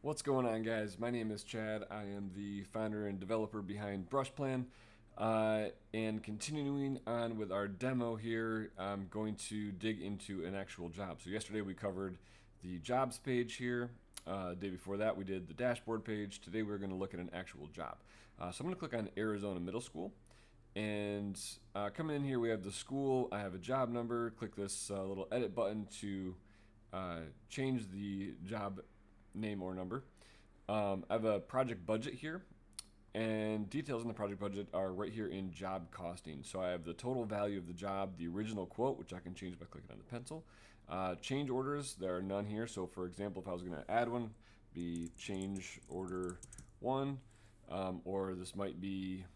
What's going on, guys? My name is Chad. I am the founder and developer behind BrushPlan. And continuing on with our demo here, I'm going to dig into an actual job. So yesterday we covered the jobs page here. The day before that we did the dashboard page. Today we're going to look at an actual job. So I'm going to click on Arizona Middle School. And coming in here, we have the school. I have a job number. Click this little edit button to change the job name or number. I have a project budget here, and details on the project budget are right here in job costing. So I have the total value of the job, the original quote, which I can change by clicking on the pencil. Change orders, there are none here. So for example, if I was going to add one, be change order 1, or this might be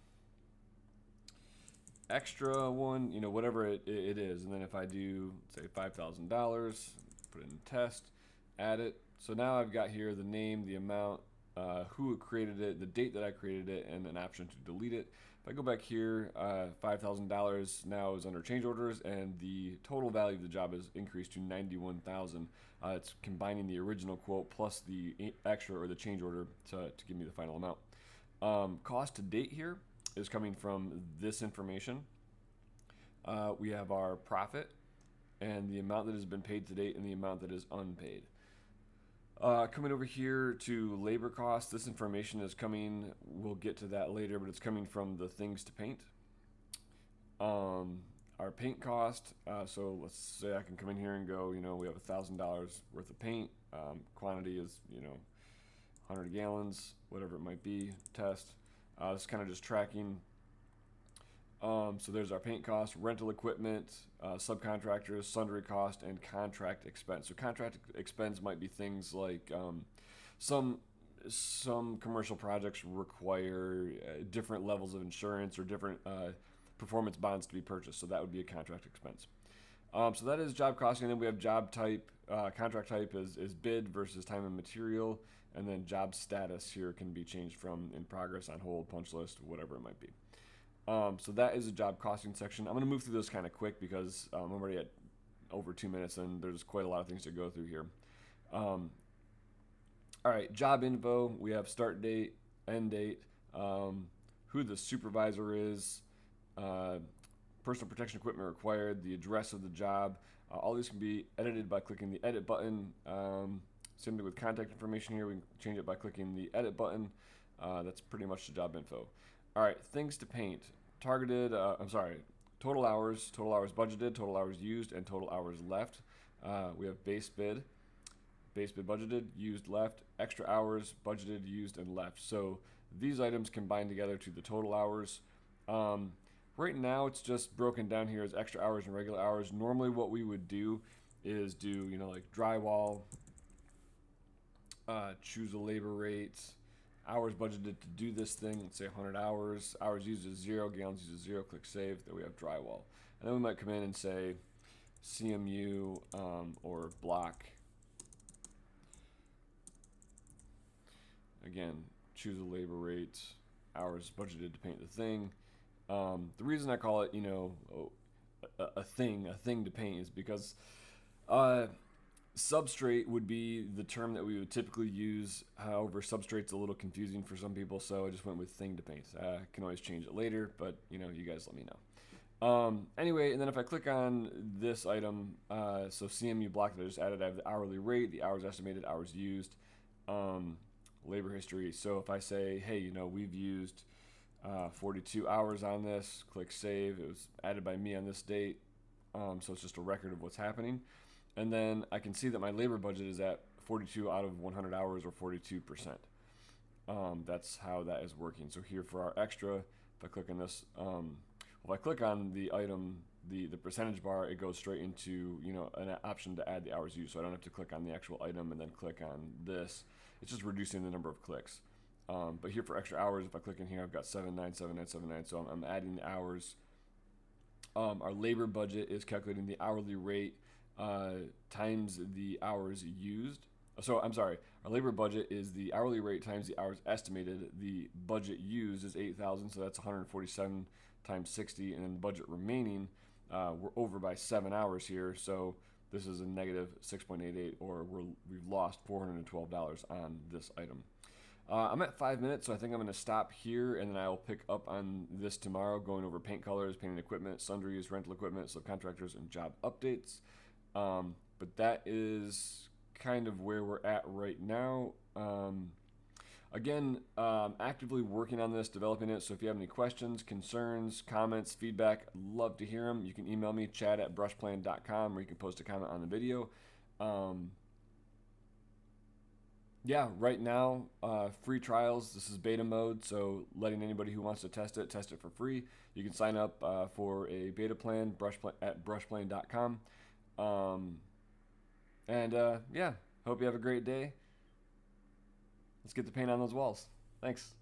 extra 1, whatever it is. And then if I do, say, $5,000, put it in test, add it. So now I've got here the name, the amount, who created it, the date that I created it, and an option to delete it. If I go back here, $5,000 now is under change orders, and the total value of the job is increased to $91,000. It's combining the original quote plus the extra or the change order to give me the final amount. Cost to date here is coming from this information. We have our profit and the amount that has been paid to date and the amount that is unpaid. Coming over here to labor costs, this information is coming, we'll get to that later, but it's coming from the things to paint. Our paint cost, so let's say I can come in here and go, we have $1,000 worth of paint. Quantity is, 100 gallons, whatever it might be, test. It's kind of just tracking. So there's our paint cost, rental equipment, subcontractors, sundry cost, and contract expense. So contract expense might be things like some commercial projects require different levels of insurance or different performance bonds to be purchased. So that would be a contract expense. So that is job costing. And then we have job type. Contract type is bid versus time and material. And then job status here can be changed from in progress, on hold, punch list, whatever it might be. So that is a job costing section. I'm going to move through this kind of quick because I'm already at over 2 minutes and there's quite a lot of things to go through here. All right, job info. We have start date, end date, who the supervisor is, personal protection equipment required, the address of the job. All these can be edited by clicking the edit button. Same thing with contact information here. We can change it by clicking the edit button. That's pretty much the job info. All right, things to paint. Total hours budgeted, total hours used, and total hours left. We have base bid budgeted, used, left, extra hours budgeted, used, and left. So these items combine together to the total hours. Right now it's just broken down here as extra hours and regular hours. Normally what we would do is do, like drywall, choose a labor rate, hours budgeted to do this thing, let's say 100 hours, hours used is 0, gallons used is 0, click save, then we have drywall. And then we might come in and say CMU or block. Again, choose a labor rate, hours budgeted to paint the thing. The reason I call it, a thing to paint is because substrate would be the term that we would typically use. However, substrate's a little confusing for some people, so I just went with thing to paint. I can always change it later, but you guys let me know. Anyway, and then if I click on this item, so CMU block that I just added, I have the hourly rate, the hours estimated, hours used, labor history. So if I say, hey, we've used 42 hours on this, click save. It was added by me on this date, so it's just a record of what's happening. And then I can see that my labor budget is at 42 out of 100 hours, or 42%. That's how that is working. So here for our extra, if I click on this, if I click on the item, the percentage bar, it goes straight into an option to add the hours used. So I don't have to click on the actual item and then click on this. It's just reducing the number of clicks. But here for extra hours, if I click in here, I've got 797979. So I'm adding the hours. Our labor budget is calculating the hourly rate times the hours used. So I'm sorry, our labor budget is the hourly rate times the hours estimated. The budget used is 8,000, so that's 147 times 60, and then the budget remaining, we're over by 7 hours here. So this is a negative 6.88, or we've lost $412 on this item. I'm at 5 minutes, so I think I'm going to stop here, and then I will pick up on this tomorrow, going over paint colors, painting equipment, sundries, rental equipment, subcontractors, and job updates. But that is kind of where we're at right now. Again, actively working on this, developing it. So if you have any questions, concerns, comments, feedback, I'd love to hear them. You can email me, chad@brushplan.com, or you can post a comment on the video. Yeah, right now, free trials. This is beta mode, so letting anybody who wants to test it for free. You can sign up for a beta plan, at brushplan.com. Yeah, hope you have a great day. Let's get the paint on those walls. Thanks.